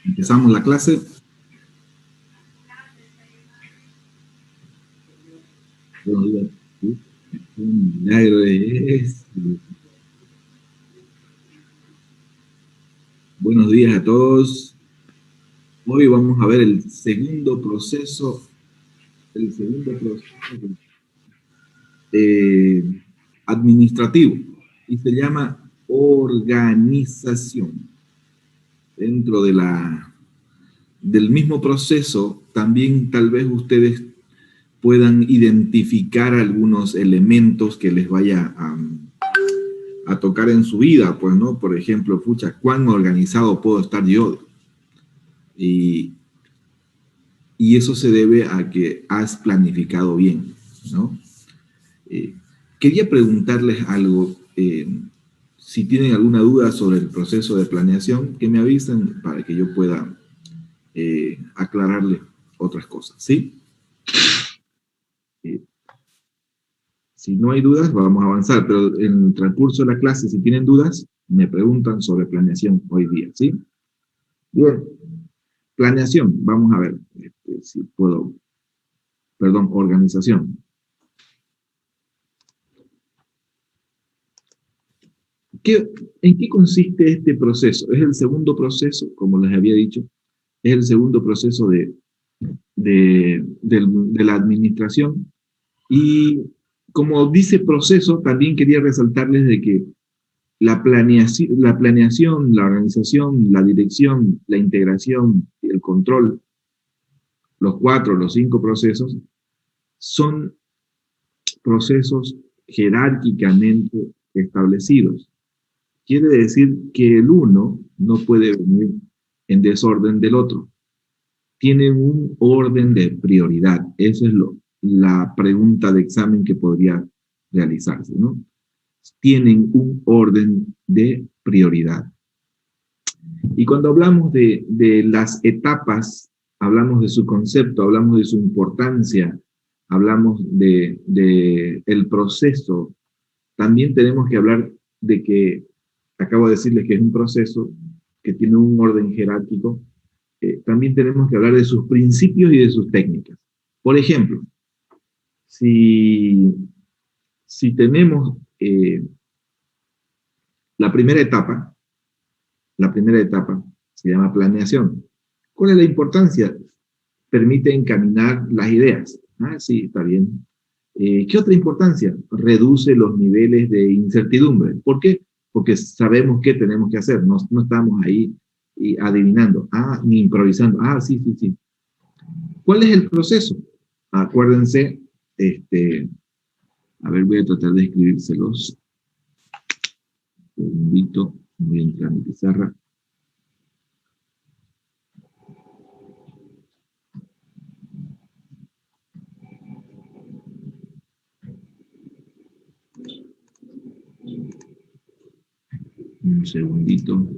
Empezamos la clase. Buenos días. Un milagro es. Buenos días a todos. Hoy vamos a ver el segundo proceso administrativo y se llama organización. Dentro del mismo proceso, también tal vez ustedes puedan identificar algunos elementos que les vaya a tocar en su vida, pues, ¿no? Por ejemplo, pucha, ¿cuán organizado puedo estar yo? Y eso se debe a que has planificado bien, ¿no? Quería preguntarles algo, si tienen alguna duda sobre el proceso de planeación, que me avisen para que yo pueda aclararles otras cosas, ¿sí? Si no hay dudas, vamos a avanzar, pero en el transcurso de la clase, si tienen dudas, me preguntan sobre planeación hoy día, ¿sí? Bien, planeación, vamos a ver si puedo, perdón, organización. ¿En qué consiste este proceso? Es el segundo proceso, como les había dicho, es el segundo proceso de la administración. Y como dice proceso, también quería resaltarles de que la planeación, la organización, la dirección, la integración, el control, los 5 procesos, son procesos jerárquicamente establecidos. Quiere decir que el uno no puede venir en desorden del otro. Tienen un orden de prioridad. Esa es la pregunta de examen que podría realizarse, ¿no? Tienen un orden de prioridad. Y cuando hablamos de las etapas, hablamos de su concepto, hablamos de su importancia, hablamos de el proceso, también tenemos que hablar de que, acabo de decirles que es un proceso que tiene un orden jerárquico, también tenemos que hablar de sus principios y de sus técnicas. Por ejemplo, si, si tenemos la primera etapa, la primera etapa se llama planeación. ¿Cuál es la importancia? Permite encaminar las ideas. Ah, sí, está bien. ¿Qué otra importancia? Reduce los niveles de incertidumbre. ¿Por qué? Porque sabemos qué tenemos que hacer. No, no estamos ahí adivinando, ni improvisando. Sí, sí, sí. ¿Cuál es el proceso? Acuérdense, a ver, voy a tratar de escribírselos. Un segundito, voy a entrar a mi pizarra. Un segundito.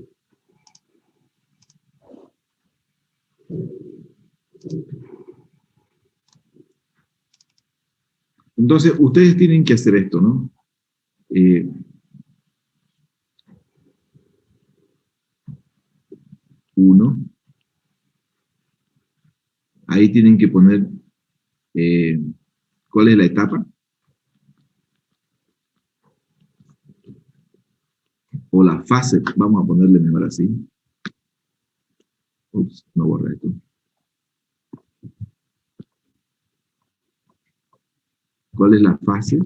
Entonces, ustedes tienen que hacer esto, ¿no? Uno. Ahí tienen que poner cuál es la etapa o la fase. Vamos a ponerle mejor así. Ups, no borré esto. ¿Cuál es la fase?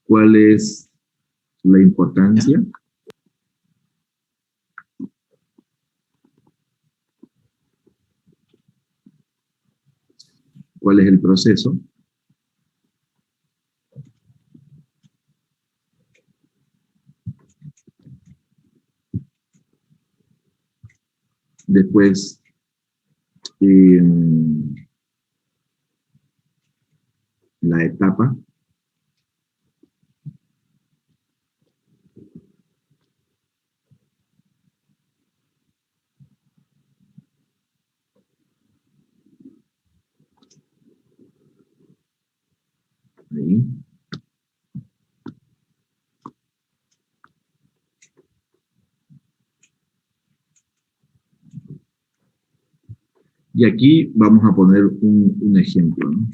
¿Cuál es la importancia? ¿Cuál es el proceso? Después, la etapa. Ahí. Y aquí vamos a poner un ejemplo, ¿no?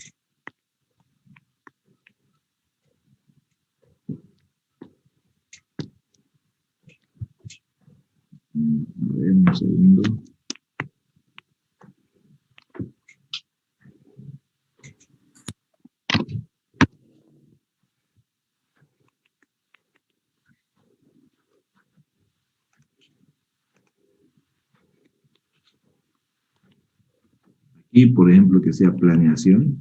A ver, un segundo. Aquí, por ejemplo, que sea planeación.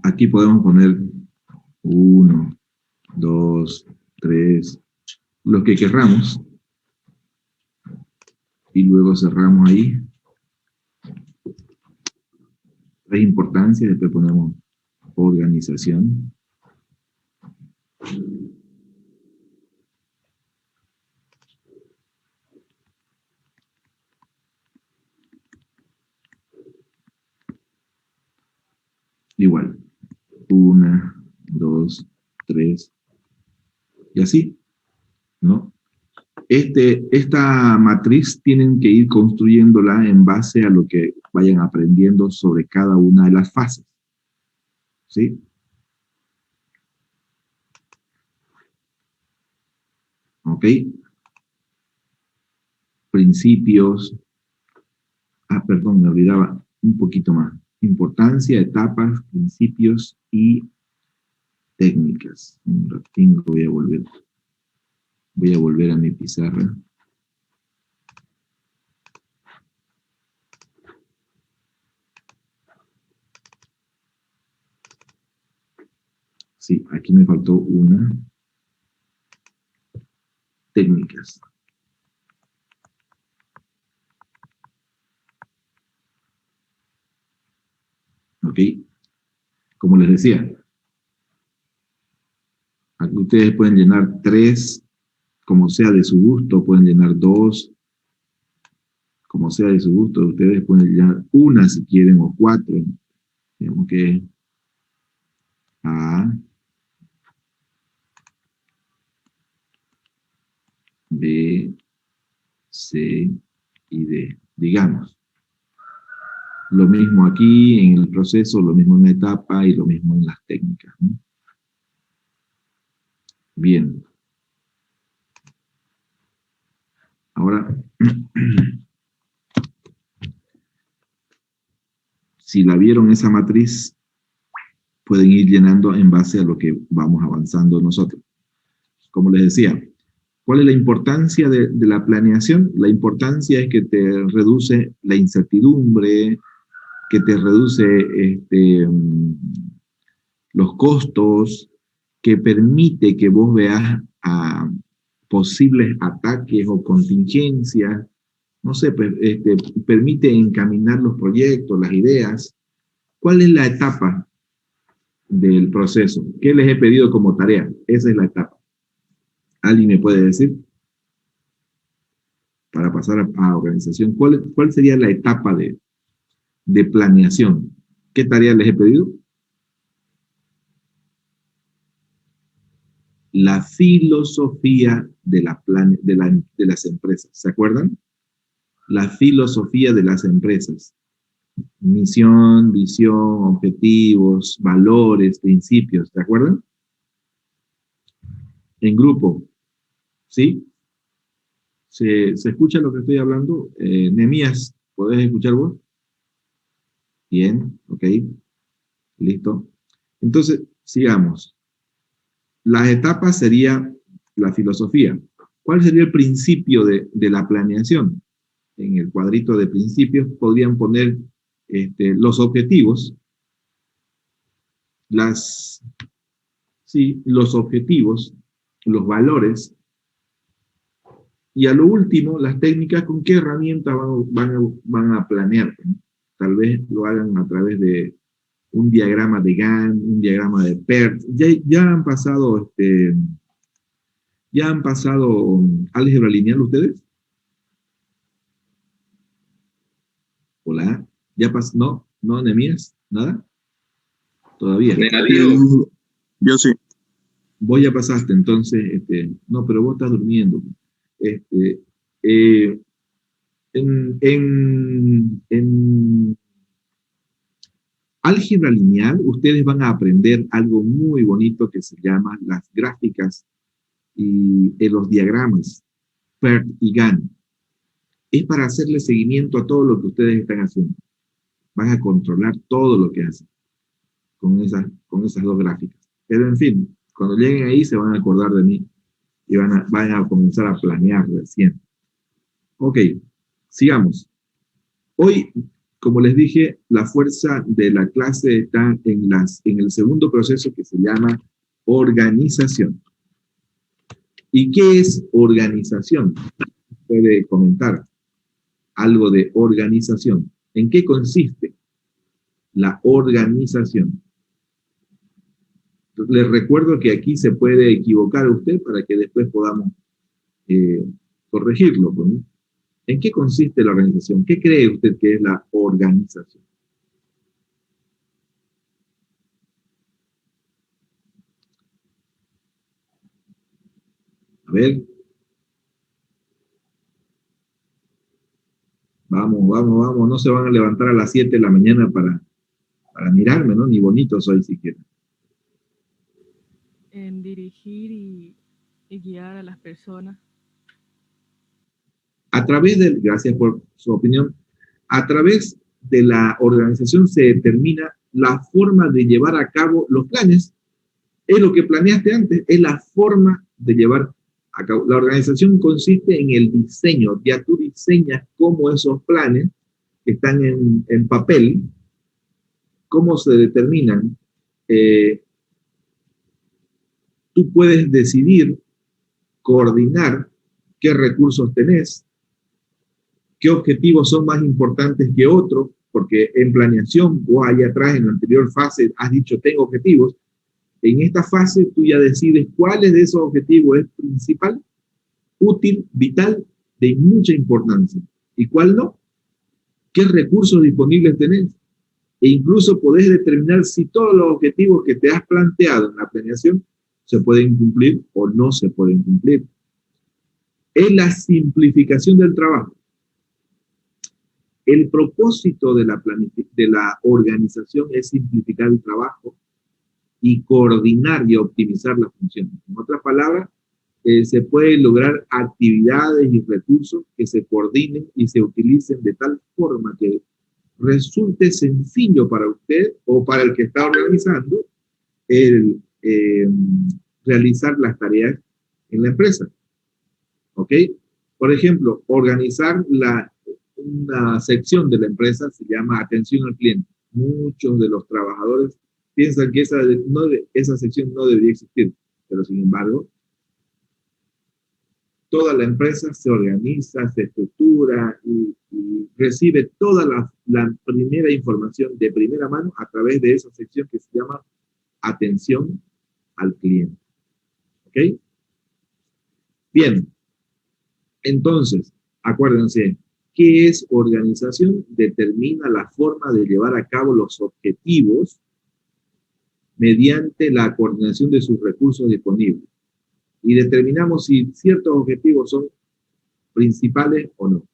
Aquí podemos poner 1, 2, 3, lo que querramos. Y luego cerramos ahí. La importancia, después ponemos organización. Igual. 1, 2, 3. Y así, ¿no? Esta matriz tienen que ir construyéndola en base a lo que vayan aprendiendo sobre cada una de las fases. ¿Sí? ¿Ok? Principios. Ah, perdón, me olvidaba un poquito más. Importancia, etapas, principios y técnicas. Un ratito voy a volver a mi pizarra. Sí, aquí me faltó una. Técnicas. ¿Ok? Como les decía, aquí ustedes pueden llenar 3, como sea de su gusto, pueden llenar 2, como sea de su gusto, ustedes pueden llenar una si quieren o 4. Digamos que A, B, C y D. Digamos, lo mismo aquí en el proceso, lo mismo en la etapa y lo mismo en las técnicas, ¿no? Bien. Ahora, si la vieron esa matriz, pueden ir llenando en base a lo que vamos avanzando nosotros. Como les decía, ¿cuál es la importancia de la planeación? La importancia es que te reduce la incertidumbre, que te reduce los costos, que permite que vos veas a posibles ataques o contingencias, no sé, pues, permite encaminar los proyectos, las ideas. ¿Cuál es la etapa del proceso? ¿Qué les he pedido como tarea? Esa es la etapa. ¿Alguien me puede decir? Para pasar a organización, ¿cuál sería la etapa de planeación? ¿Qué tarea les he pedido? La filosofía de las empresas. ¿Se acuerdan? La filosofía de las empresas. Misión, visión, objetivos, valores, principios. ¿Se acuerdan? En grupo. ¿Sí? ¿Se escucha lo que estoy hablando? Nehemías, ¿podés escuchar vos? Bien, ok. Listo. Entonces, sigamos. Las etapas sería la filosofía. ¿Cuál sería el principio de la planeación? En el cuadrito de principios podrían poner los objetivos, los objetivos, los valores, y a lo último, las técnicas, ¿con qué herramientas van a planear? Tal vez lo hagan a través de un diagrama de Gantt, un diagrama de PERT. Ya han pasado álgebra lineal ustedes. Hola. ¿Ya pasó? ¿No, Nehemías? ¿Nada? Todavía. Negativo. Yo sí. vos ya pasaste, entonces, no, pero vos estás durmiendo. Este, eh, en álgebra lineal, ustedes van a aprender algo muy bonito que se llama las gráficas y los diagramas, PERT y GAN. Es para hacerle seguimiento a todo lo que ustedes están haciendo. Van a controlar todo lo que hacen con esas dos gráficas. Pero en fin, cuando lleguen ahí se van a acordar de mí y van a comenzar a planear recién. Ok, sigamos. Hoy, como les dije, la fuerza de la clase está en el segundo proceso que se llama organización. ¿Y qué es organización? Puede comentar algo de organización. ¿En qué consiste la organización? Les recuerdo que aquí se puede equivocar usted para que después podamos eh, corregirlo, ¿no? ¿En qué consiste la organización? ¿Qué cree usted que es la organización? A ver, vamos, vamos, vamos, no se van a levantar a las 7 de la mañana para mirarme, ¿no? Ni bonito soy siquiera. En dirigir y guiar a las personas. A través de, gracias por su opinión, a través de la organización se determina la forma de llevar a cabo los planes. Es lo que planeaste antes, es la forma de llevar a cabo. La organización consiste en el diseño, ya tú diseñas cómo esos planes que están en papel, cómo se determinan. Eh, Tú puedes decidir, coordinar qué recursos tenés, qué objetivos son más importantes que otros, porque en planeación, vos allá atrás en la anterior fase has dicho tengo objetivos. En esta fase tú ya decides cuáles de esos objetivos es principal, útil, vital, de mucha importancia, y cuál no, qué recursos disponibles tenés, e incluso podés determinar si todos los objetivos que te has planteado en la planeación se pueden cumplir o no se pueden cumplir. Es la simplificación del trabajo. El propósito de la organización es simplificar el trabajo y coordinar y optimizar las funciones. En otras palabras, se pueden lograr actividades y recursos que se coordinen y se utilicen de tal forma que resulte sencillo para usted o para el que está organizando el realizar las tareas en la empresa. ¿Ok? Por ejemplo, organizar una sección de la empresa se llama atención al cliente. Muchos de los trabajadores piensan que esa sección no debería existir, pero sin embargo, toda la empresa se organiza, se estructura y recibe toda la primera información de primera mano a través de esa sección que se llama atención al cliente. ¿Ok? Bien, entonces, acuérdense, ¿qué es organización? Determina la forma de llevar a cabo los objetivos mediante la coordinación de sus recursos disponibles. Y determinamos si ciertos objetivos son principales o no.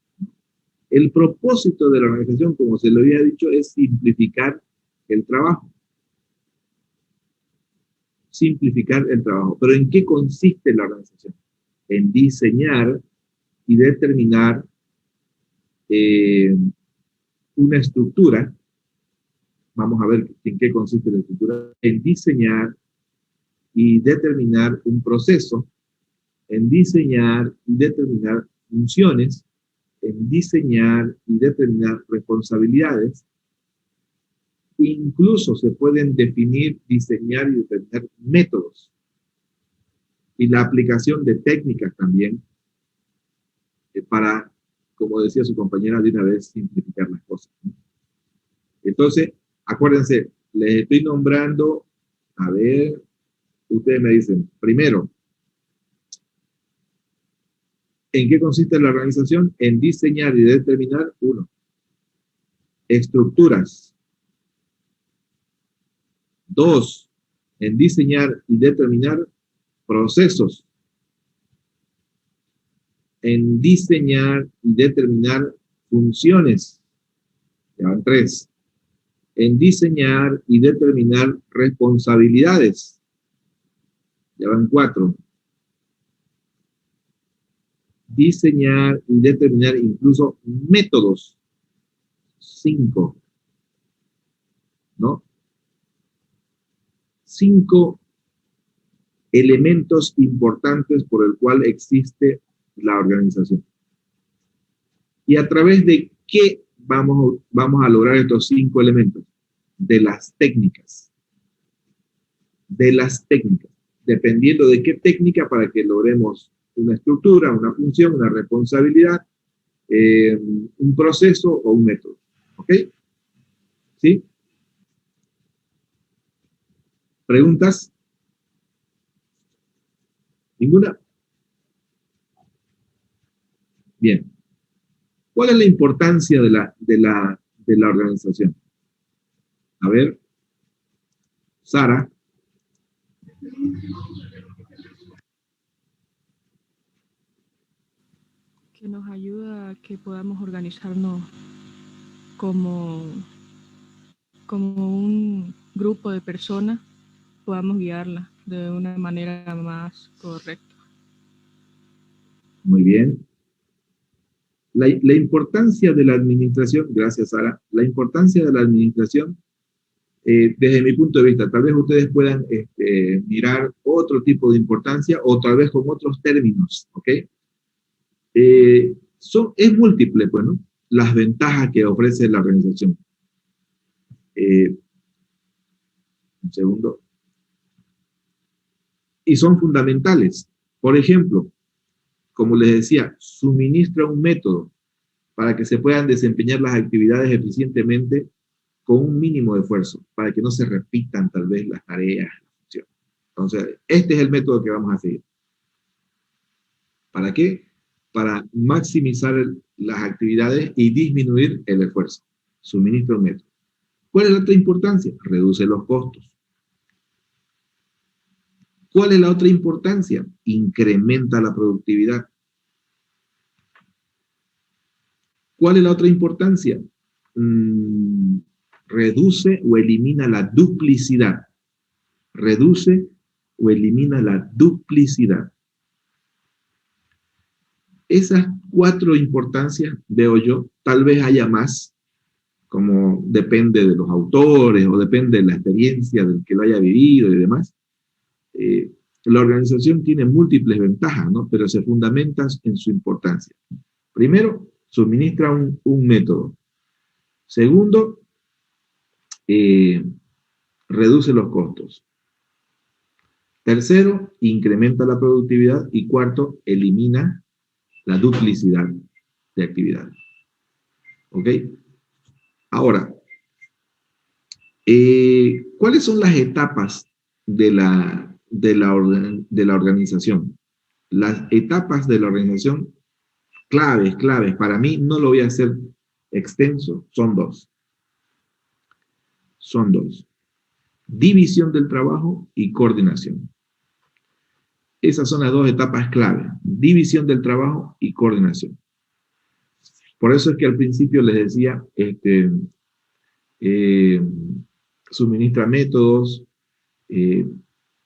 El propósito de la organización, como se lo había dicho, es simplificar el trabajo. Simplificar el trabajo. Pero ¿en qué consiste la organización? En diseñar y determinar una estructura. Vamos a ver en qué consiste la estructura. En diseñar y determinar un proceso, en diseñar y determinar funciones, en diseñar y determinar responsabilidades. Incluso se pueden definir, diseñar y determinar métodos y la aplicación de técnicas también para, como decía su compañera de una vez, simplificar las cosas. Entonces, acuérdense, les estoy nombrando, a ver, ustedes me dicen, primero, ¿en qué consiste la organización? En diseñar y determinar, uno, estructuras. Dos, en diseñar y determinar procesos, en diseñar y determinar funciones, ya van 3, en diseñar y determinar responsabilidades, ya van 4, diseñar y determinar incluso métodos, 5, ¿no? 5 elementos importantes por el cual existe la organización. ¿Y a través de qué vamos a lograr estos 5 elementos? De las técnicas. De las técnicas. Dependiendo de qué técnica para que logremos una estructura, una función, una responsabilidad, un proceso o un método. ¿Ok? ¿Sí? ¿Preguntas? ¿Ninguna? Bien. ¿Cuál es la importancia de la organización? A ver, Sara. Que nos ayuda a que podamos organizarnos como un grupo de personas, podamos guiarla de una manera más correcta. Muy bien. La importancia de la administración, gracias Sara, la importancia de la administración, desde mi punto de vista, tal vez ustedes puedan mirar otro tipo de importancia o tal vez con otros términos, ¿ok? Es múltiple, pues, ¿no? Las ventajas que ofrece la organización. Un segundo. Y son fundamentales. Por ejemplo, como les decía, suministra un método para que se puedan desempeñar las actividades eficientemente con un mínimo de esfuerzo, para que no se repitan tal vez las tareas. Entonces, este es el método que vamos a seguir. ¿Para qué? Para maximizar las actividades y disminuir el esfuerzo. Suministra un método. ¿Cuál es la otra importancia? Reduce los costos. ¿Cuál es la otra importancia? Incrementa la productividad. ¿Cuál es la otra importancia? Reduce o elimina la duplicidad. Reduce o elimina la duplicidad. Esas 4 importancias, veo yo, tal vez haya más, como depende de los autores o depende de la experiencia del que lo haya vivido y demás. La organización tiene múltiples ventajas, ¿no? Pero se fundamenta en su importancia. Primero, suministra un método. Segundo, reduce los costos. Tercero, incrementa la productividad. Y cuarto, elimina la duplicidad de actividades. ¿Ok? Ahora, ¿cuáles son las etapas de la organización? Las etapas de la organización, claves, para mí no lo voy a hacer extenso, son 2. Son 2. División del trabajo y coordinación. Esas son las 2 etapas clave. División del trabajo y coordinación. Por eso es que al principio les decía, suministra métodos.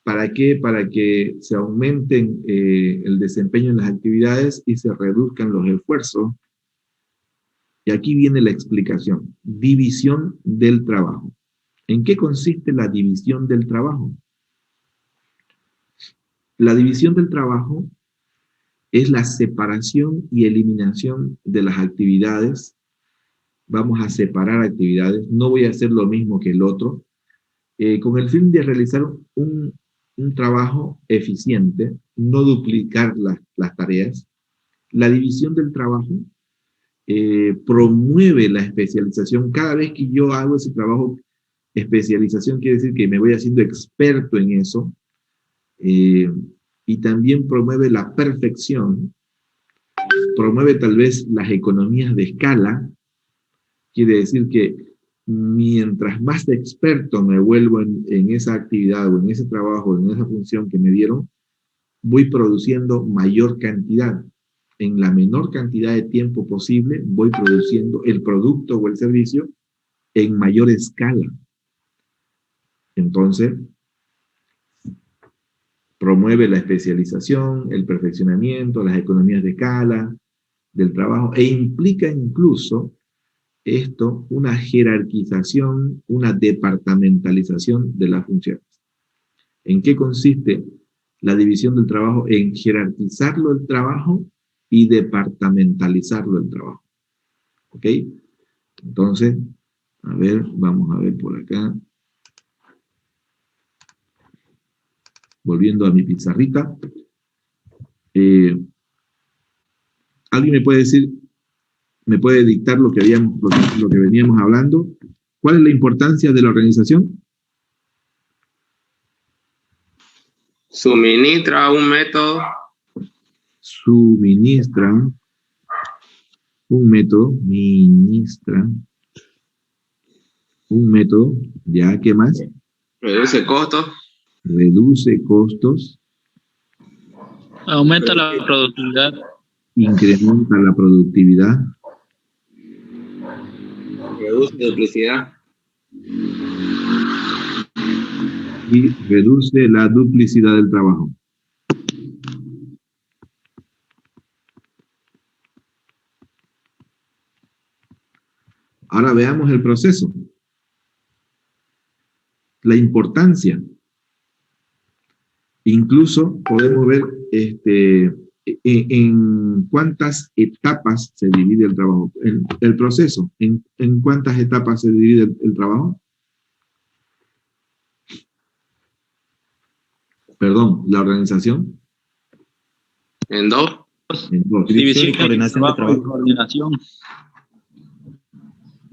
¿Para qué? Para que se aumenten el desempeño en las actividades y se reduzcan los esfuerzos. Y aquí viene la explicación. División del trabajo. ¿En qué consiste la división del trabajo? La división del trabajo es la separación y eliminación de las actividades. Vamos a separar actividades. No voy a hacer lo mismo que el otro. Con el fin de realizar un trabajo eficiente, no duplicar las tareas. La división del trabajo promueve la especialización. Cada vez que yo hago ese trabajo, especialización quiere decir que me voy haciendo experto en eso, y también promueve la perfección, promueve tal vez las economías de escala. Quiere decir que mientras más experto me vuelvo en esa actividad o en ese trabajo, en esa función que me dieron, voy produciendo mayor cantidad. En la menor cantidad de tiempo posible, voy produciendo el producto o el servicio en mayor escala. Entonces, promueve la especialización, el perfeccionamiento, las economías de escala del trabajo, e implica incluso esto una jerarquización, una departamentalización de las funciones. ¿En qué consiste la división del trabajo? En jerarquizarlo el trabajo y departamentalizarlo el trabajo. ¿Ok? Entonces, a ver, vamos a ver por acá. Volviendo a mi pizarrita. ¿Alguien me puede decir, me puede dictar lo que veníamos hablando? ¿Cuál es la importancia de la organización? Suministra un método. Suministra un método, ministra un método, ¿ya? ¿Qué más? Reduce costos. Reduce costos. Aumenta la productividad. Incrementa la productividad. Reduce duplicidad. Y reduce la duplicidad del trabajo. Ahora veamos el proceso. La importancia. Incluso podemos ver en cuántas etapas se divide el trabajo. El proceso, ¿en cuántas etapas se divide el trabajo? Perdón, la organización. En dos. En dos. División y coordinación de trabajo. Coordinación.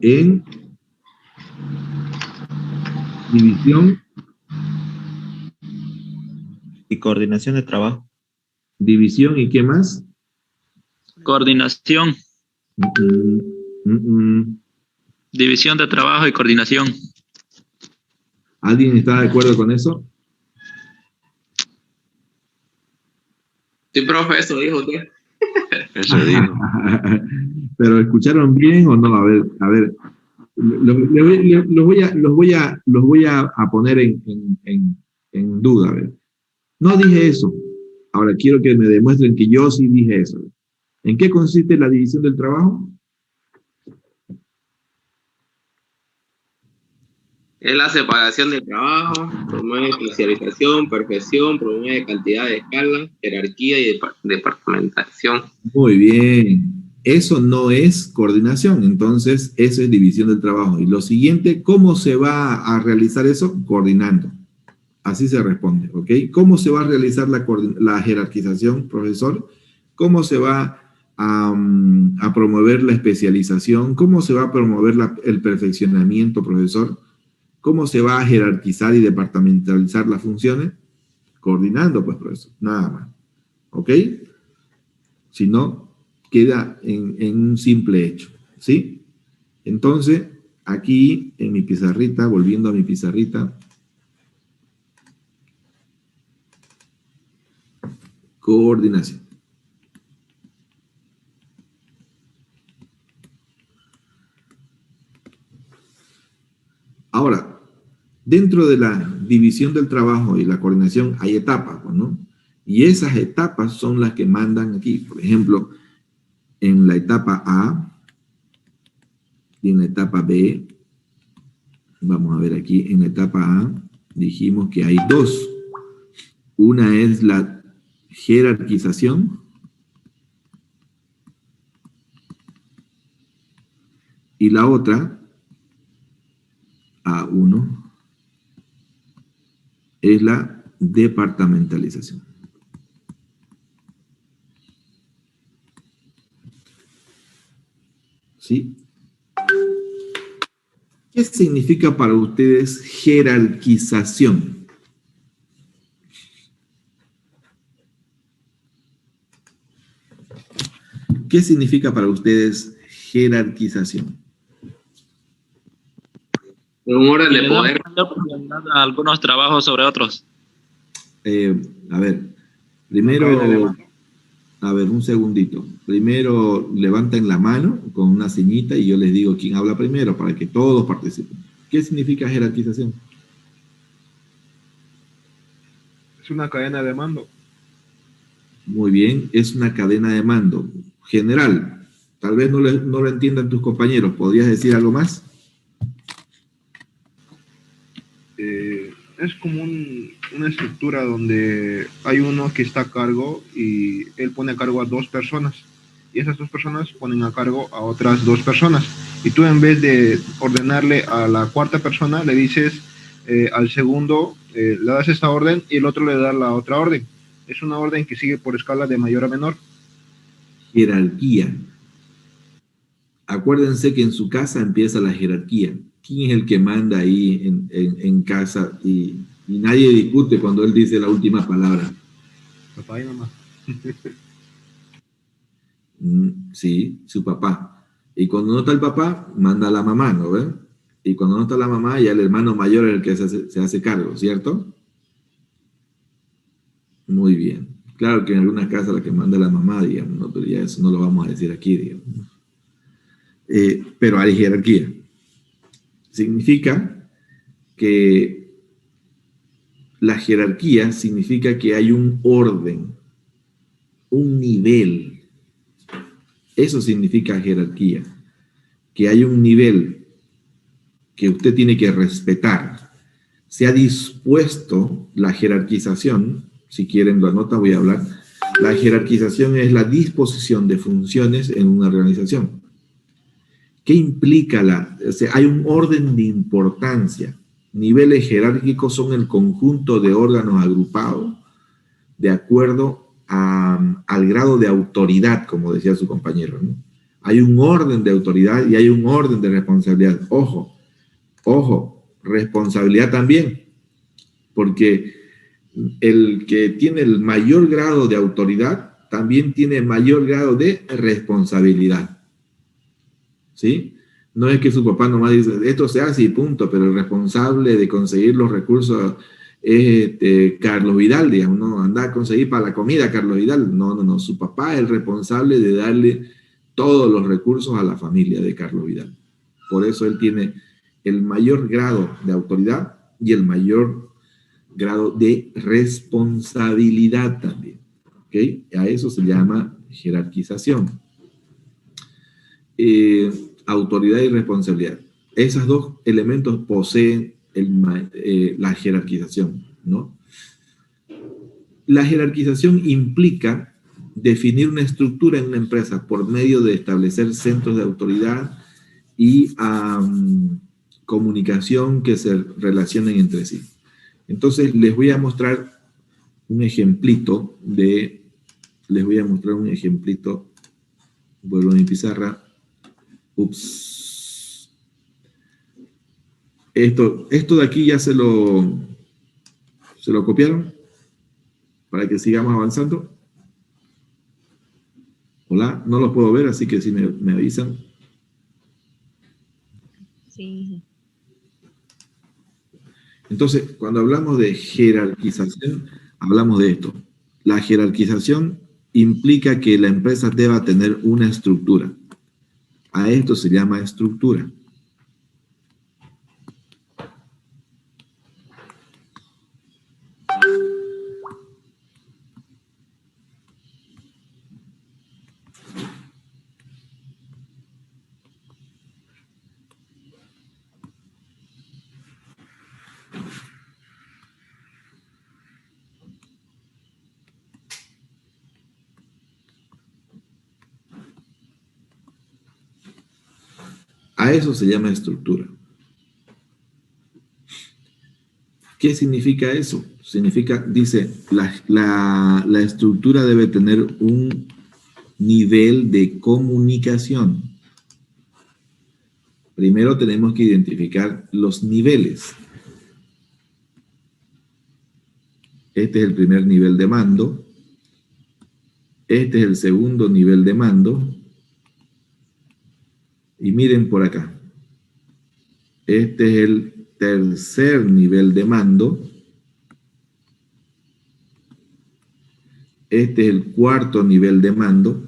En división y coordinación de trabajo. División y ¿qué más? Coordinación. División de trabajo y coordinación. ¿Alguien está de acuerdo con eso? Sí, profe, eso dijo usted. Eso dijo. ¿Pero escucharon bien o no? A ver, los voy a poner en duda. A ver. No dije eso. Ahora quiero que me demuestren que yo sí dije eso. ¿En qué consiste la división del trabajo? Es la separación del trabajo, promueve especialización, perfección, promueve cantidad de escala, jerarquía y departamentación. Muy bien. Eso no es coordinación, entonces eso es división del trabajo. Y lo siguiente, ¿cómo se va a realizar eso? Coordinando. Así se responde, ¿ok? ¿Cómo se va a realizar la jerarquización, profesor? ¿Cómo se va a promover la especialización? ¿Cómo se va a promover el perfeccionamiento, profesor? ¿Cómo se va a jerarquizar y departamentalizar las funciones? Coordinando, pues, profesor, nada más. ¿Ok? Si no, queda en un simple hecho, ¿sí? Entonces, aquí en mi pizarrita, volviendo a mi pizarrita, coordinación. Ahora, dentro de la división del trabajo y la coordinación hay etapas, ¿no? Y esas etapas son las que mandan aquí. Por ejemplo, en la etapa A y en la etapa B, vamos a ver aquí, en la etapa A dijimos que hay dos. Una es la jerarquización y la otra, A1, es la departamentalización. ¿Sí? ¿Qué significa para ustedes jerarquización? ¿Qué significa para ustedes jerarquización? Un orden de poder. A algunos trabajos sobre otros. A ver, Primero, a ver, un segundito. Primero levanten la mano con una señita y yo les digo quién habla primero para que todos participen. ¿Qué significa jerarquización? Es una cadena de mando. Muy bien, es una cadena de mando. General, tal vez no lo entiendan tus compañeros. ¿Podrías decir algo más? Es como una estructura donde hay uno que está a cargo y él pone a cargo a 2 personas. Y esas 2 personas ponen a cargo a otras 2 personas. Y tú, en vez de ordenarle a la cuarta persona, le dices al segundo, le das esta orden y el otro le da la otra orden. Es una orden que sigue por escala de mayor a menor. Jerarquía. Acuérdense que en su casa empieza la jerarquía. ¿Quién es el que manda ahí en casa? Y nadie discute cuando él dice la última palabra. Papá y mamá. Sí, su papá. Y cuando no está el papá, manda a la mamá, ¿no ven? Y cuando no está la mamá, ya el hermano mayor es el que se hace cargo, ¿cierto? Muy bien. Claro que en algunas casas la que manda la mamá, digamos, ¿no? Pero ya eso no lo vamos a decir aquí, digamos. Pero hay jerarquía. Significa que la jerarquía significa que hay un orden, un nivel. Eso significa jerarquía, que hay un nivel que usted tiene que respetar. Se ha dispuesto la jerarquización, si quieren lo anota, voy a hablar. La jerarquización es la disposición de funciones en una organización. ¿Qué implica o sea, hay un orden de importancia? Niveles jerárquicos son el conjunto de órganos agrupados de acuerdo al grado de autoridad, como decía su compañero, ¿no? Hay un orden de autoridad y hay un orden de responsabilidad. Ojo, responsabilidad también, porque el que tiene el mayor grado de autoridad también tiene mayor grado de responsabilidad. ¿Sí? No es que su papá nomás dice, esto se hace y punto, pero el responsable de conseguir los recursos es Carlos Vidal, digamos, no, anda a conseguir para la comida Carlos Vidal. No, su papá es el responsable de darle todos los recursos a la familia de Carlos Vidal. Por eso él tiene el mayor grado de autoridad y el mayor grado de responsabilidad también. ¿Okay? A eso se llama jerarquización. Autoridad y responsabilidad. Esos dos elementos poseen la jerarquización, ¿no? La jerarquización implica definir una estructura en una empresa por medio de establecer centros de autoridad y comunicación que se relacionen entre sí. Entonces, les voy a mostrar un ejemplito vuelvo a mi pizarra. Ups. Esto de aquí ya se lo copiaron para que sigamos avanzando. Hola, no lo puedo ver, así que si me avisan. Sí. Entonces, cuando hablamos de jerarquización, hablamos de esto. La jerarquización implica que la empresa deba tener una estructura. A esto se llama estructura. A eso se llama estructura. ¿Qué significa eso? Dice, la estructura debe tener un nivel de comunicación. Primero tenemos que identificar los niveles. Este es el primer nivel de mando. Este es el segundo nivel de mando. Y miren por acá. Este es el tercer nivel de mando. Este es el cuarto nivel de mando.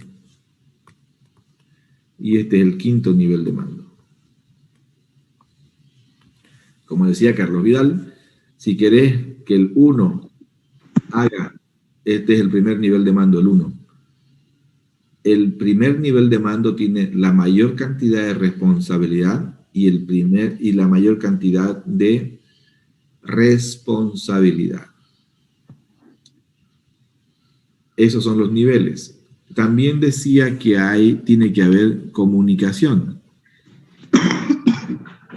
Y este es el quinto nivel de mando. Como decía Carlos Vidal, si querés que el 1 haga, este es el primer nivel de mando, el 1. El primer nivel de mando tiene la mayor cantidad de responsabilidad y la mayor cantidad de responsabilidad. Esos son los niveles. También decía que tiene que haber comunicación.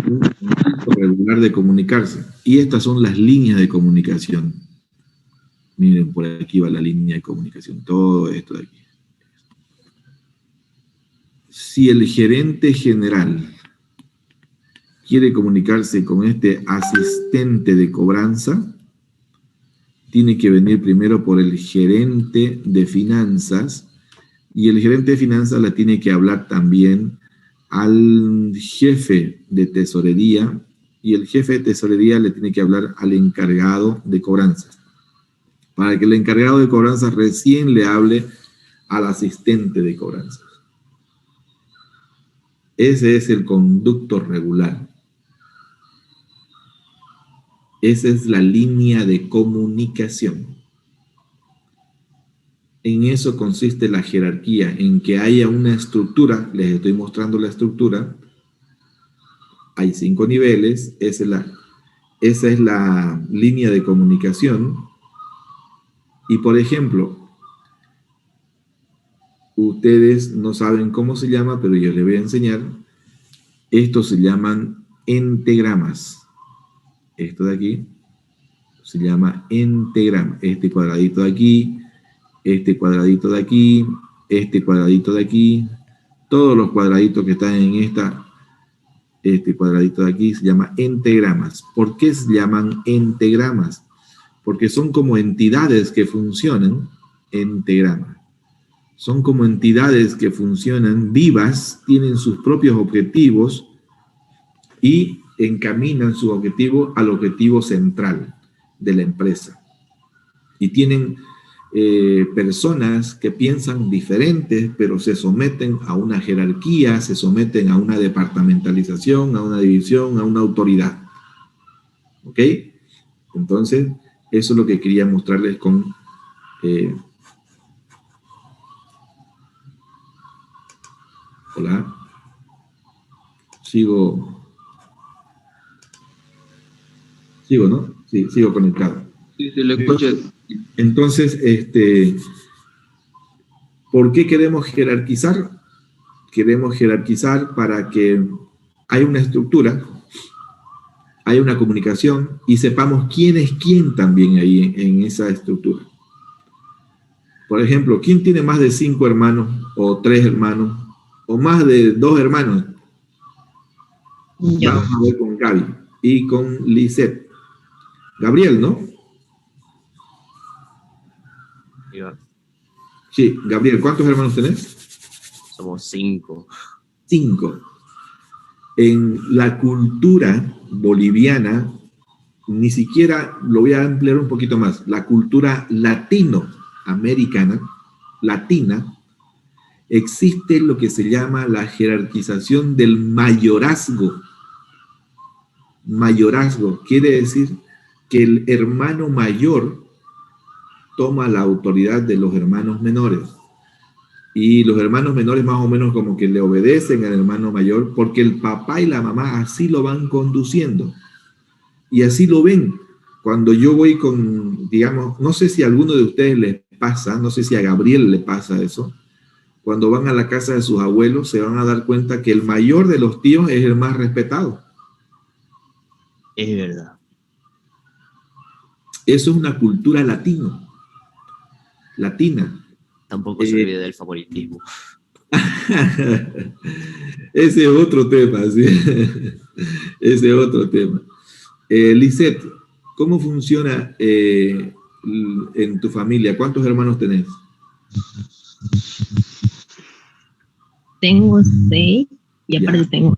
Un tipo regular de comunicarse. Y estas son las líneas de comunicación. Miren, por aquí va la línea de comunicación. Todo esto de aquí. Si el gerente general quiere comunicarse con este asistente de cobranza, tiene que venir primero por el gerente de finanzas, y el gerente de finanzas la tiene que hablar también al jefe de tesorería, y el jefe de tesorería le tiene que hablar al encargado de cobranzas, para que el encargado de cobranzas recién le hable al asistente de cobranzas. Ese es el conducto regular. Esa es la línea de comunicación. En eso consiste la jerarquía, en que haya una estructura. Les estoy mostrando la estructura. Hay 5 niveles. Esa es la línea de comunicación. Y por ejemplo, ustedes no saben cómo se llama, pero yo les voy a enseñar. Estos se llaman entagramas. Esto de aquí se llama entagrama. Este cuadradito de aquí, este cuadradito de aquí, este cuadradito de aquí, todos los cuadraditos que están en este cuadradito de aquí se llama entagramas. ¿Por qué se llaman entagramas? Porque son como entidades que funcionan, entagrama. Son como entidades que funcionan vivas, tienen sus propios objetivos y encaminan su objetivo al objetivo central de la empresa. Y tienen personas que piensan diferentes, pero se someten a una jerarquía, se someten a una departamentalización, a una división, a una autoridad. ¿Ok? Entonces, eso es lo que quería mostrarles con... hola. Sigo, ¿no? Sí, sigo conectado. Sí, sí, lo escucho. Entonces, ¿por qué queremos jerarquizar? Queremos jerarquizar para que haya una estructura, haya una comunicación y sepamos quién es quién también ahí en esa estructura. Por ejemplo, ¿quién tiene más de 5 hermanos o 3 hermanos o más de 2 hermanos? Yo. Vamos a ver con Gaby y con Lisette. Gabriel, ¿no? Sí, Gabriel, ¿cuántos hermanos tenés? Somos 5. 5. En la cultura boliviana, ni siquiera, lo voy a ampliar un poquito más, la cultura latinoamericana, latina, existe lo que se llama la jerarquización del mayorazgo. Mayorazgo quiere decir que el hermano mayor toma la autoridad de los hermanos menores. Y los hermanos menores más o menos como que le obedecen al hermano mayor porque el papá y la mamá así lo van conduciendo. Y así lo ven. Cuando yo voy con, digamos, no sé si a alguno de ustedes les pasa, no sé si a Gabriel le pasa eso, cuando van a la casa de sus abuelos se van a dar cuenta que el mayor de los tíos es el más respetado. Es verdad. Eso es una cultura latina. Tampoco se olvide del favoritismo. Ese es otro tema, ¿sí? Ese es otro tema. Lisette, ¿cómo funciona en tu familia? ¿Cuántos hermanos tenés? Tengo 6 y aparte tengo...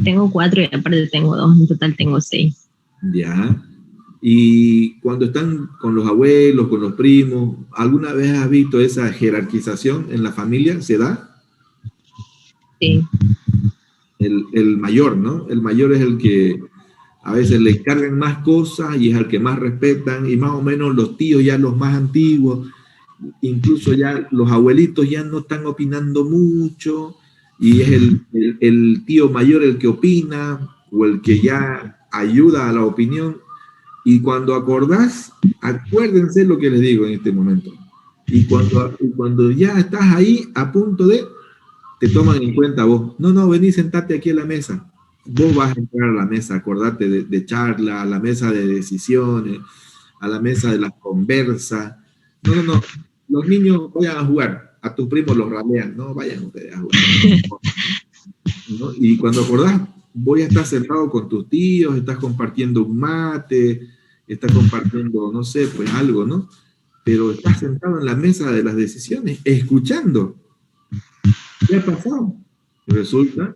tengo 4 y aparte tengo 2. En total tengo 6. Ya. Y cuando están con los abuelos, con los primos, ¿alguna vez has visto esa jerarquización en la familia? ¿Se da? Sí. El mayor, ¿no? El mayor es el que a veces le encargan más cosas y es el que más respetan, y más o menos los tíos ya los más antiguos, incluso ya los abuelitos ya no están opinando mucho, y es el tío mayor el que opina, o el que ya ayuda a la opinión. Y cuando acordás, acuérdense lo que les digo en este momento. Y cuando ya estás ahí a punto de, te toman en cuenta vos. No, vení, sentate aquí a la mesa. Vos vas a entrar a la mesa, acordate de charla, a la mesa de decisiones, a la mesa de las conversas. No. Los niños vayan a jugar. A tus primos los ralean. No, vayan ustedes a jugar. ¿No? Y cuando acordás, voy a estar sentado con tus tíos, estás compartiendo un mate, estás compartiendo, no sé, pues algo, ¿no? Pero estás sentado en la mesa de las decisiones, escuchando. ¿Qué ha pasado? Resulta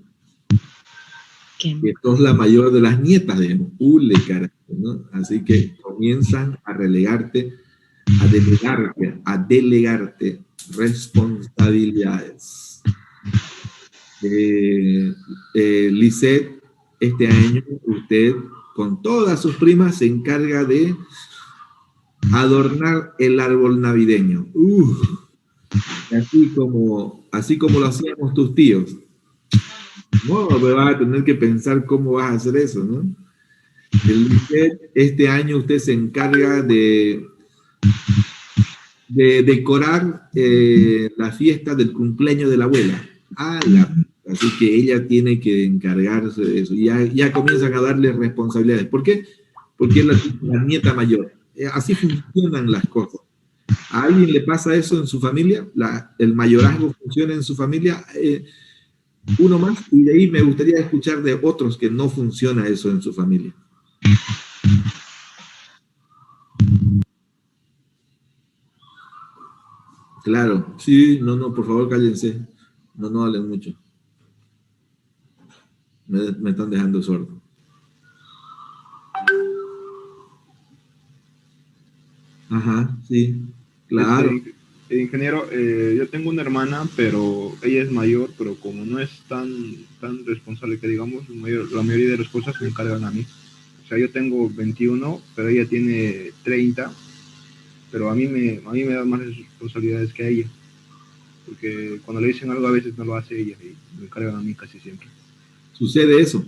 que sos la mayor de las nietas, digamos. Carajo, ¿no? Así que comienzan a relegarte, a delegarte responsabilidades. Lisette, este año usted con todas sus primas se encarga de adornar el árbol navideño. Así como lo hacíamos tus tíos. No, pero vas a tener que pensar cómo vas a hacer eso, ¿no? Este año usted se encarga de decorar la fiesta del cumpleaños de la abuela. Así que ella tiene que encargarse de eso. Ya comienzan a darle responsabilidades. ¿Por qué? Porque es la nieta mayor. Así funcionan las cosas. ¿A alguien le pasa eso en su familia? ¿El mayorazgo funciona en su familia? Uno más, y de ahí me gustaría escuchar de otros que no funciona eso en su familia. Claro, sí, no, por favor cállense. No hablen mucho. Me están dejando sordo. Ajá, sí, claro. Ingeniero, yo tengo una hermana, pero ella es mayor, pero como no es tan responsable que digamos, la mayoría de las cosas me encargan a mí. O sea, yo tengo 21, pero ella tiene 30, pero a mí me da más responsabilidades que a ella. Porque cuando le dicen algo a veces no lo hace ella y me encargan a mí casi siempre. Sucede eso.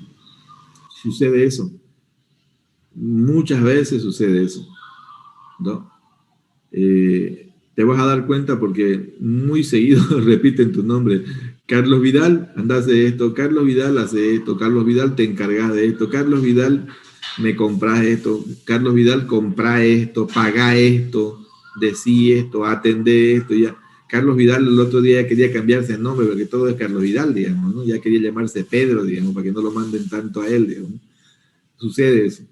Muchas veces sucede eso, ¿no? Te vas a dar cuenta porque muy seguido repiten tu nombre. Carlos Vidal, anda, hace esto. Carlos Vidal, hace esto. Carlos Vidal, te encargas de esto. Carlos Vidal, me compras esto. Carlos Vidal, compra esto, paga esto, decí esto, atende esto. Ya. Carlos Vidal el otro día quería cambiarse el nombre porque todo es Carlos Vidal, digamos, ¿no? Ya quería llamarse Pedro, digamos, para que no lo manden tanto a él, digamos. Sucede eso.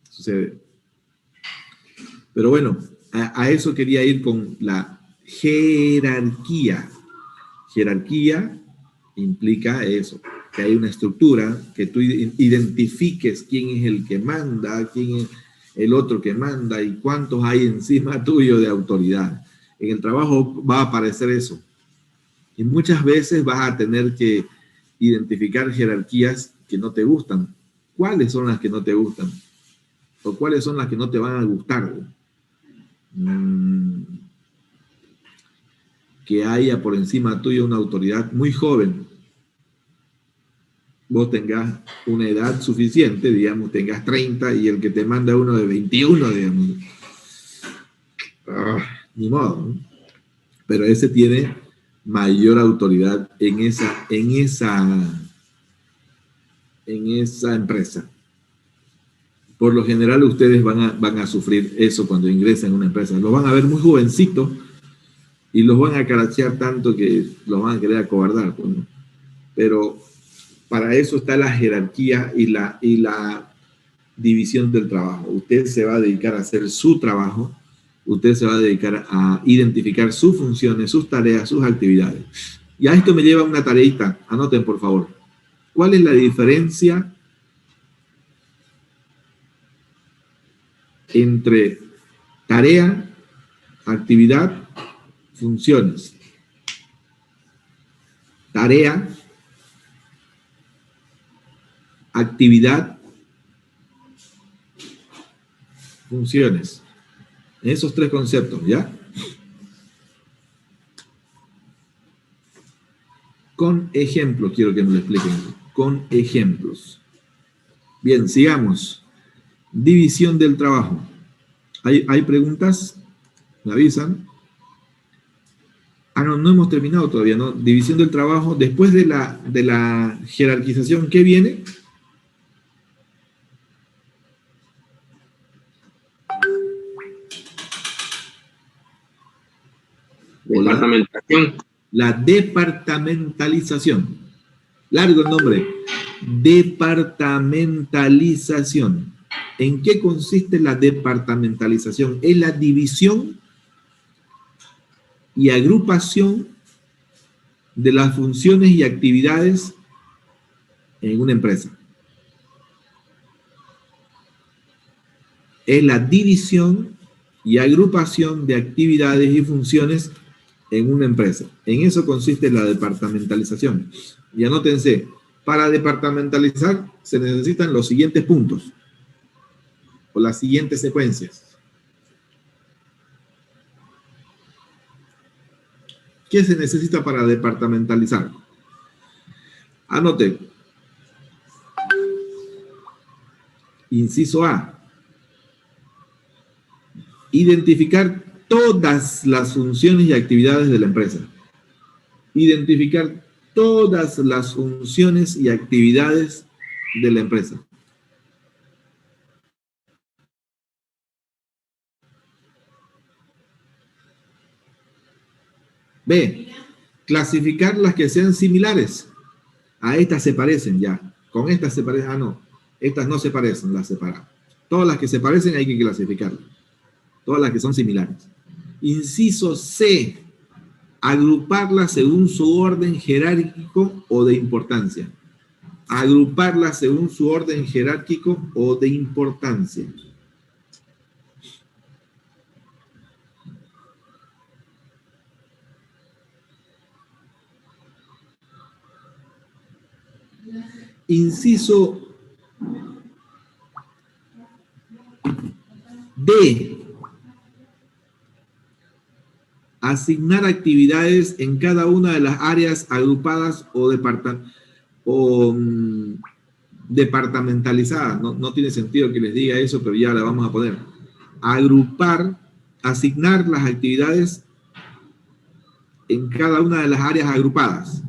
Sucede. Pero bueno, a eso quería ir con la jerarquía. Jerarquía implica eso, que hay una estructura, que tú identifiques quién es el que manda, quién es el otro que manda y cuántos hay encima tuyo de autoridad. En el trabajo va a aparecer eso. Y muchas veces vas a tener que identificar jerarquías que no te gustan. ¿Cuáles son las que no te gustan? ¿O cuáles son las que no te van a gustar? Que haya por encima tuyo una autoridad muy joven. Vos tengas una edad suficiente, digamos, tengas 30 y el que te manda uno de 21, digamos. Ni modo, ¿no? Pero ese tiene mayor autoridad en esa empresa. Por lo general ustedes van a sufrir eso cuando ingresen a una empresa. Los van a ver muy jovencitos y los van a carachear tanto que los van a querer acobardar, pues, ¿no? Pero para eso está la jerarquía y la división del trabajo. Usted se va a dedicar a hacer su trabajo, usted se va a dedicar a identificar sus funciones, sus tareas, sus actividades. Y a esto me lleva una tareita, anoten por favor. ¿Cuál es la diferencia entre tarea, actividad, funciones. Tarea, actividad, funciones. Esos tres conceptos, ¿ya? Con ejemplos, quiero que me lo expliquen. Con ejemplos. Bien, sigamos. División del trabajo. ¿Hay preguntas? ¿Me avisan? Ah, no hemos terminado todavía, ¿no? División del trabajo. Después de la jerarquización, ¿qué viene? Departamentación. La departamentalización. Largo el nombre. Departamentalización. ¿En qué consiste la departamentalización? Es la división y agrupación de las funciones y actividades en una empresa. Es la división y agrupación de actividades y funciones en una empresa. En eso consiste la departamentalización. Y anótense, para departamentalizar se necesitan los siguientes puntos o las siguientes secuencias. ¿Qué se necesita para departamentalizar? Anoten. Inciso A. Identificar todas las funciones y actividades de la empresa. Identificar todas las funciones y actividades de la empresa. B. Clasificar las que sean similares. A estas se parecen ya. Con estas se parecen. Ah, no. Estas no se parecen, las separamos. Todas las que se parecen hay que clasificarlas. Todas las que son similares. Inciso C. Agruparlas según su orden jerárquico o de importancia. Agruparlas según su orden jerárquico o de importancia. Inciso D. Asignar actividades en cada una de las áreas agrupadas o departamentalizadas. No tiene sentido que les diga eso, pero ya la vamos a poner. Agrupar, asignar las actividades en cada una de las áreas agrupadas.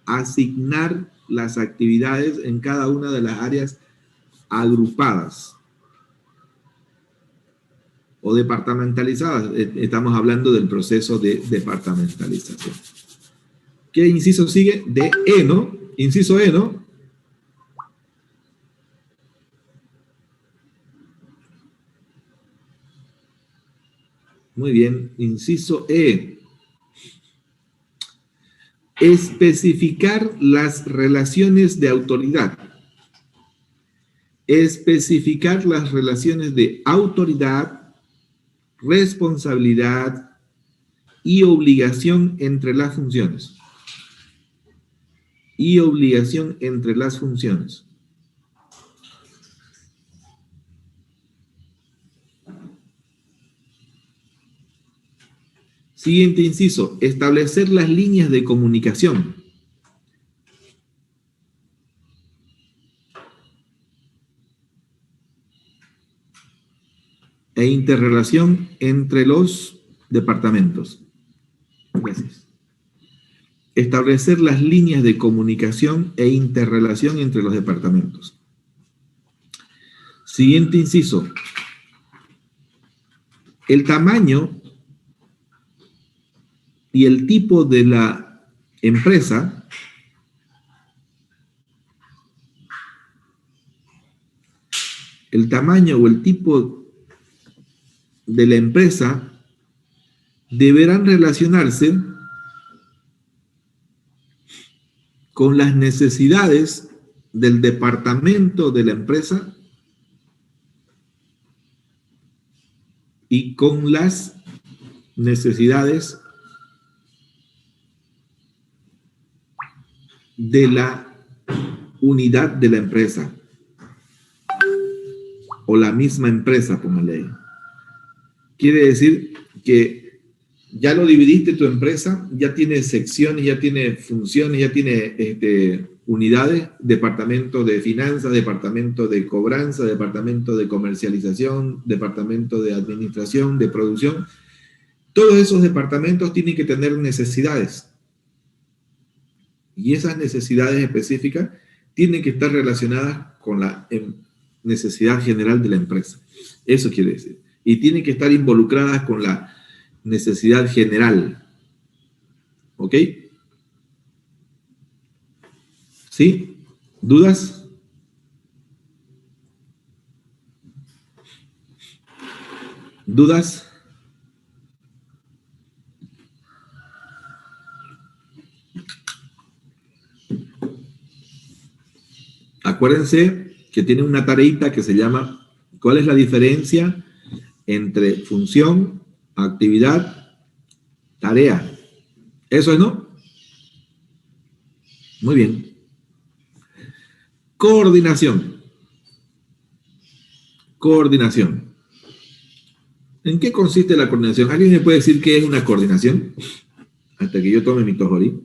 Asignar las actividades en cada una de las áreas agrupadas o departamentalizadas. Estamos hablando del proceso de departamentalización. ¿Qué inciso sigue? De E, ¿no? Inciso E, ¿no? Muy bien. Inciso E. Especificar las relaciones de autoridad. Especificar las relaciones de autoridad, responsabilidad y obligación entre las funciones. Y obligación entre las funciones. Siguiente inciso, establecer las líneas de comunicación. E interrelación entre los departamentos. Gracias. Establecer las líneas de comunicación e interrelación entre los departamentos. Siguiente inciso. El tamaño y el tipo de la empresa el tamaño o el tipo de la empresa deberán relacionarse con las necesidades del departamento de la empresa y con las necesidades de la unidad de la empresa o la misma empresa, póngale ahí. Quiere decir que ya lo dividiste tu empresa, ya tiene secciones, ya tiene funciones, ya tiene unidades, departamento de finanzas, departamento de cobranza, departamento de comercialización, departamento de administración, de producción. Todos esos departamentos tienen que tener necesidades. Y esas necesidades específicas tienen que estar relacionadas con la necesidad general de la empresa. Eso quiere decir. Y tienen que estar involucradas con la necesidad general. ¿Ok? ¿Sí? ¿Dudas? ¿Dudas? Acuérdense que tiene una tareita que se llama ¿cuál es la diferencia entre función, actividad, tarea? ¿Eso es no? Muy bien. Coordinación. Coordinación. ¿En qué consiste la coordinación? ¿Alguien me puede decir qué es una coordinación? Hasta que yo tome mi tojorí.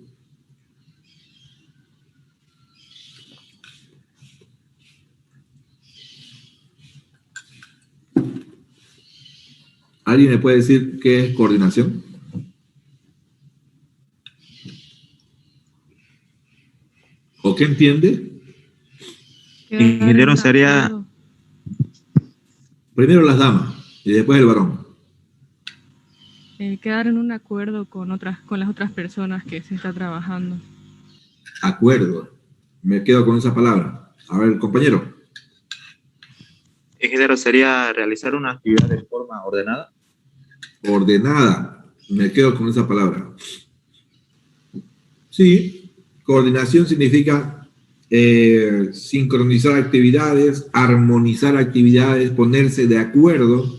¿Alguien me puede decir qué es coordinación? ¿O qué entiende? Ingeniero sería... Primero las damas y después el varón. Quedar en un acuerdo con las otras personas que se está trabajando. Acuerdo. Me quedo con esa palabra. A ver, compañero. Ingeniero sería realizar una actividad de forma ordenada. Ordenada. Me quedo con esa palabra. Sí. Coordinación significa sincronizar actividades, armonizar actividades, ponerse de acuerdo.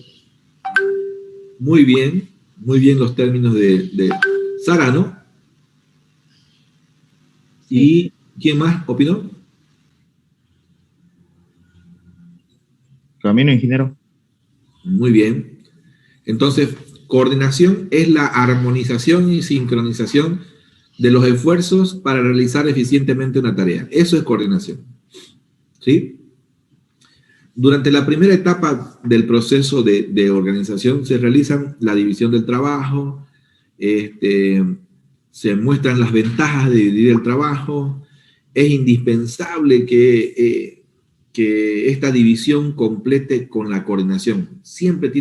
Muy bien los términos de Sara, ¿no? ¿Y quién más opinó? Camino, ingeniero. Muy bien. Entonces, coordinación es la armonización y sincronización de los esfuerzos para realizar eficientemente una tarea. Eso es coordinación. ¿Sí? Durante la primera etapa del proceso de organización se realizan la división del trabajo, se muestran las ventajas de dividir el trabajo. Es indispensable que esta división complete con la coordinación. Siempre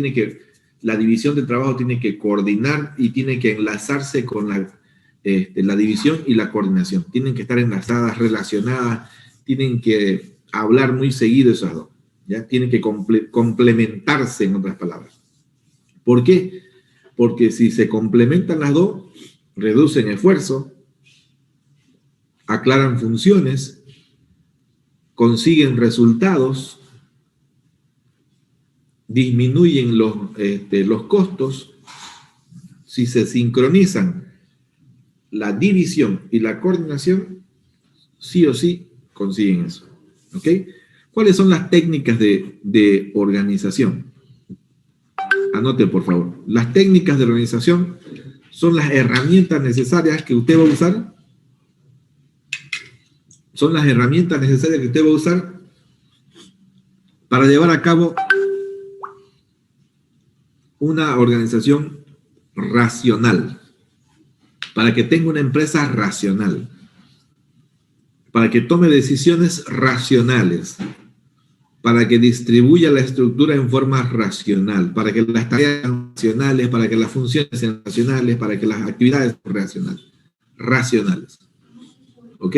la división del trabajo tiene que coordinar y tiene que enlazarse con la división y la coordinación. Tienen que estar enlazadas, relacionadas, tienen que hablar muy seguido esas dos. ¿Ya? Tienen que complementarse, en otras palabras. ¿Por qué? Porque si se complementan las dos, reducen esfuerzo, aclaran funciones, consiguen resultados, disminuyen los costos. Si se sincronizan la división y la coordinación, sí o sí consiguen eso. ¿Ok? ¿Cuáles son las técnicas de organización? Anote, por favor. Las técnicas de organización son las herramientas necesarias que usted va a usar. Son las herramientas necesarias que usted va a usar para llevar a cabo una organización racional. Para que tenga una empresa racional. Para que tome decisiones racionales. Para que distribuya la estructura en forma racional, para que las tareas sean racionales, para que las funciones sean racionales, para que las actividades sean racionales. ¿Ok?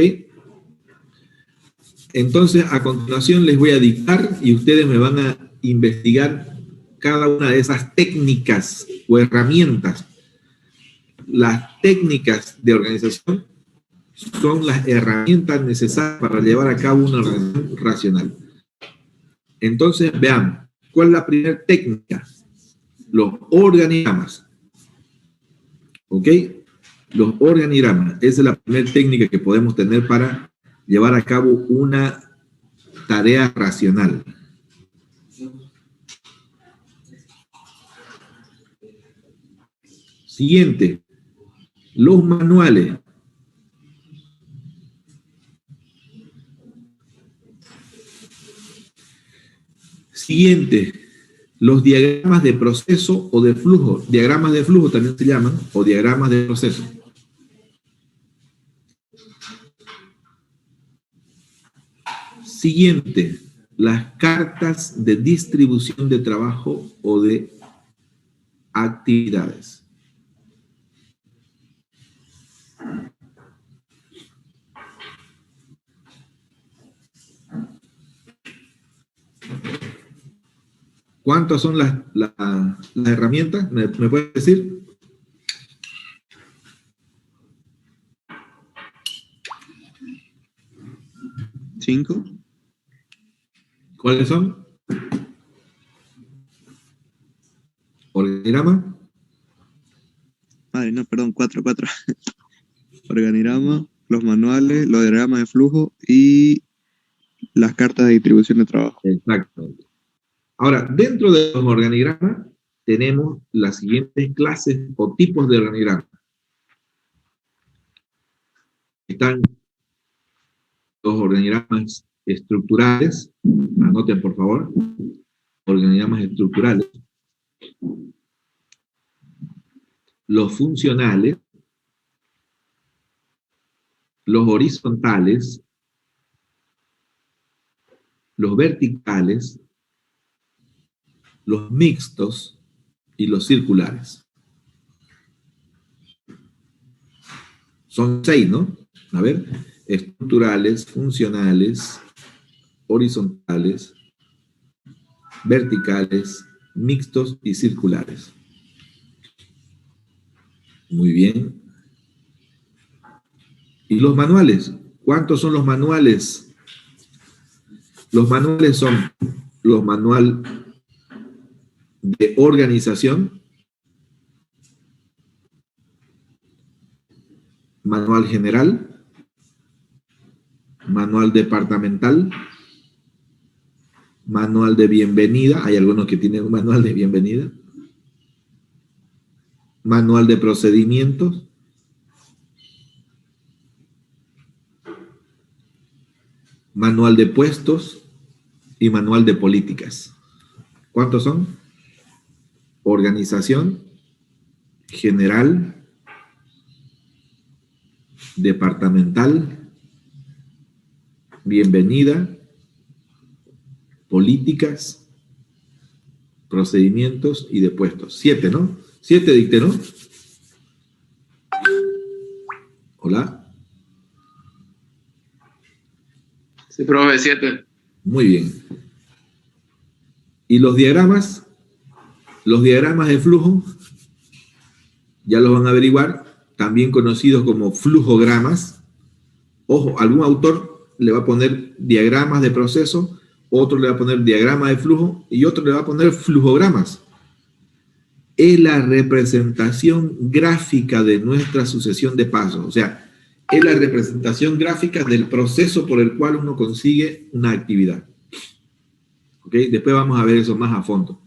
Entonces, a continuación les voy a dictar y ustedes me van a investigar cada una de esas técnicas o herramientas. Las técnicas de organización son las herramientas necesarias para llevar a cabo una organización racional. Entonces, vean, ¿cuál es la primera técnica? los organigramas. ¿Ok? Los organigramas. Esa es la primera técnica que podemos tener para llevar a cabo una tarea racional. Siguiente, los manuales. Siguiente, los diagramas de proceso o de flujo. Diagramas de flujo también se llaman, o diagramas de proceso. Siguiente, las cartas de distribución de trabajo o de actividades. ¿Cuántas son las herramientas? ¿Me puedes decir? ¿5? ¿Cuáles son? Organigrama. Ay, no, perdón, 4. Organigrama, los manuales, los diagramas de flujo y las cartas de distribución de trabajo. Exacto. Ahora, dentro de los organigramas tenemos las siguientes clases o tipos de organigrama. Están los organigramas estructurales. Anoten, por favor. Organigramas estructurales. Los funcionales. Los horizontales. Los verticales. Los mixtos y los circulares. Son 6, ¿no? A ver, estructurales, funcionales, horizontales, verticales, mixtos y circulares. Muy bien. ¿Y los manuales? ¿Cuántos son los manuales? Los manuales son los manuales de organización, manual general, manual departamental, manual de bienvenida, hay algunos que tienen un manual de bienvenida, manual de procedimientos, manual de puestos y manual de políticas. ¿Cuántos son? Organización, general, departamental, bienvenida, políticas, procedimientos y de puestos. 7, ¿no? 7 dicté, ¿no? Hola. Sí, profe, 7. Muy bien. ¿Y los diagramas? Los diagramas de flujo, ya los van a averiguar, también conocidos como flujogramas. Ojo, algún autor le va a poner diagramas de proceso, otro le va a poner diagrama de flujo y otro le va a poner flujogramas. Es la representación gráfica de nuestra sucesión de pasos, o sea, es la representación gráfica del proceso por el cual uno consigue una actividad. ¿Ok? Después vamos a ver eso más a fondo.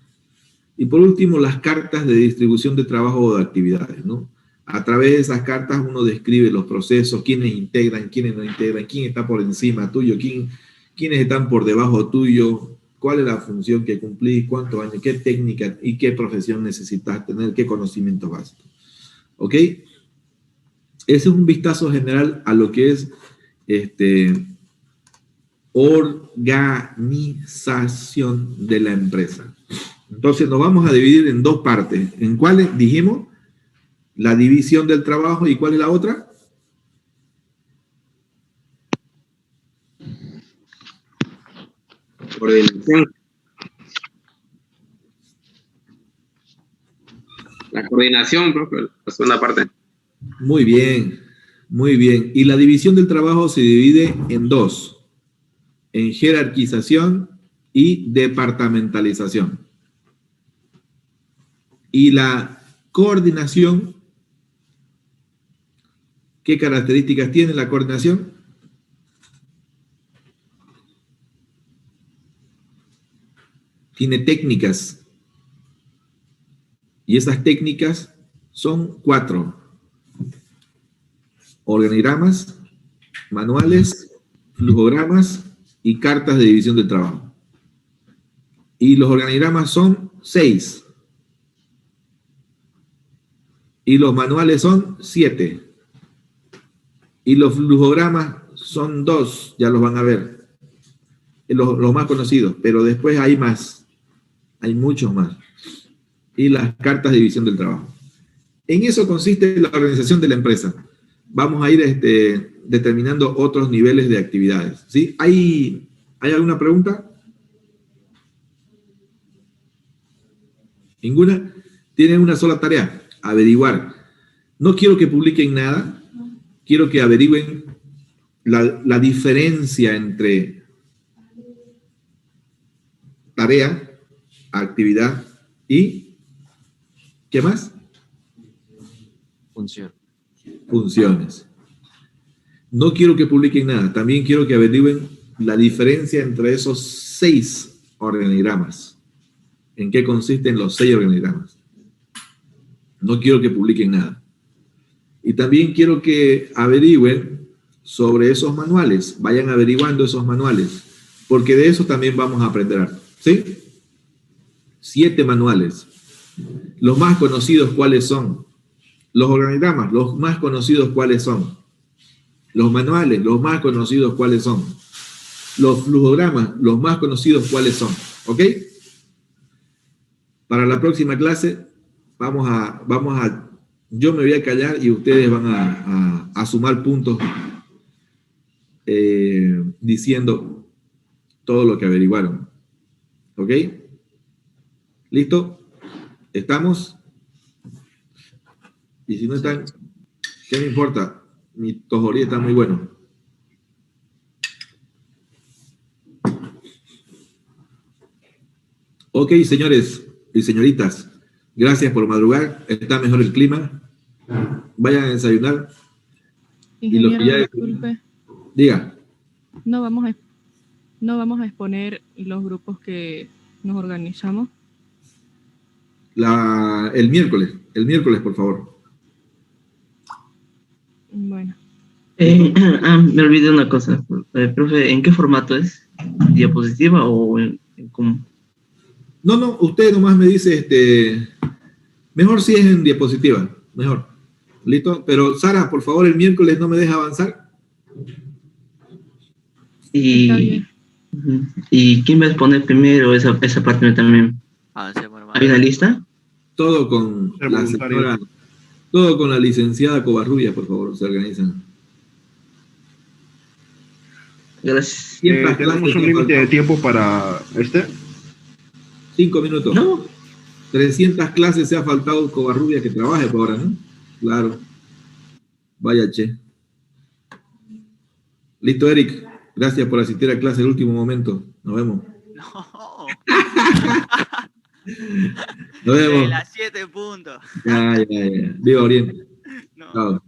Y por último, las cartas de distribución de trabajo o de actividades, ¿no? A través de esas cartas uno describe los procesos, quiénes integran, quiénes no integran, quién está por encima tuyo, quiénes están por debajo tuyo, cuál es la función que cumplís, cuántos años, qué técnica y qué profesión necesitas tener, qué conocimientos básicos. ¿Ok? Ese es un vistazo general a lo que es organización de la empresa. Entonces nos vamos a dividir en dos partes. ¿En cuáles? Dijimos, la división del trabajo, ¿y cuál es la otra? Coordinación. La coordinación, profe, la segunda parte. Muy bien, muy bien. Y la división del trabajo se divide en dos, en jerarquización y departamentalización. Y la coordinación, ¿qué características tiene la coordinación? Tiene técnicas. Y esas técnicas son 4. Organigramas, manuales, flujogramas y cartas de división del trabajo. Y los organigramas son 6. Y los manuales son 7. Y los flujogramas son 2, ya los van a ver. Los más conocidos, pero después hay más. Hay muchos más. Y las cartas de división del trabajo. En eso consiste la organización de la empresa. Vamos a ir determinando otros niveles de actividades. ¿Sí? ¿Hay alguna pregunta? ¿Ninguna? Tienen una sola tarea, averiguar. No quiero que publiquen nada, quiero que averigüen la diferencia entre tarea, actividad y ¿qué más? Función. Funciones. No quiero que publiquen nada, también quiero que averigüen la diferencia entre esos 6 organigramas. ¿En qué consisten los 6 organigramas? No quiero que publiquen nada. Y también quiero que averigüen sobre esos manuales, vayan averiguando esos manuales, porque de eso también vamos a aprender algo. ¿Sí? 7 manuales. Los más conocidos, ¿cuáles son? Los organigramas, los más conocidos, ¿cuáles son? Los manuales, los más conocidos, ¿cuáles son? Los flujogramas, los más conocidos, ¿cuáles son? ¿Ok? Para la próxima clase, yo me voy a callar y ustedes van a sumar puntos diciendo todo lo que averiguaron. ¿Ok? ¿Listo? ¿Estamos? Y si no están, ¿qué me importa? Mi tojorí está muy bueno. Ok, señores y señoritas, gracias por madrugar. Está mejor el clima. Vayan a desayunar. Y los que ya Disculpe, diga. no vamos a exponer los grupos que nos organizamos. El miércoles, por favor. Bueno. Me olvidé una cosa. Profe, ¿en qué formato es? ¿Diapositiva o en cómo? No, usted nomás me dice, mejor si es en diapositiva, mejor. ¿Listo? Pero Sara, por favor, el miércoles no me deja avanzar. ¿Y quién va a exponer primero esa parte también? ¿Hay una lista? Todo con la señora, todo con la licenciada Covarrubias, por favor, se organizan. Gracias. ¿Tenemos un límite de tiempo para 5 minutos. No. 300 clases se ha faltado Covarrubias que trabaje por ahora, ¿no? Claro. Vaya, che. Listo, Eric. Gracias por asistir a clase el último momento. Nos vemos. No. Nos vemos. De las 7 puntos. Ya. Viva Oriente. No. Chao.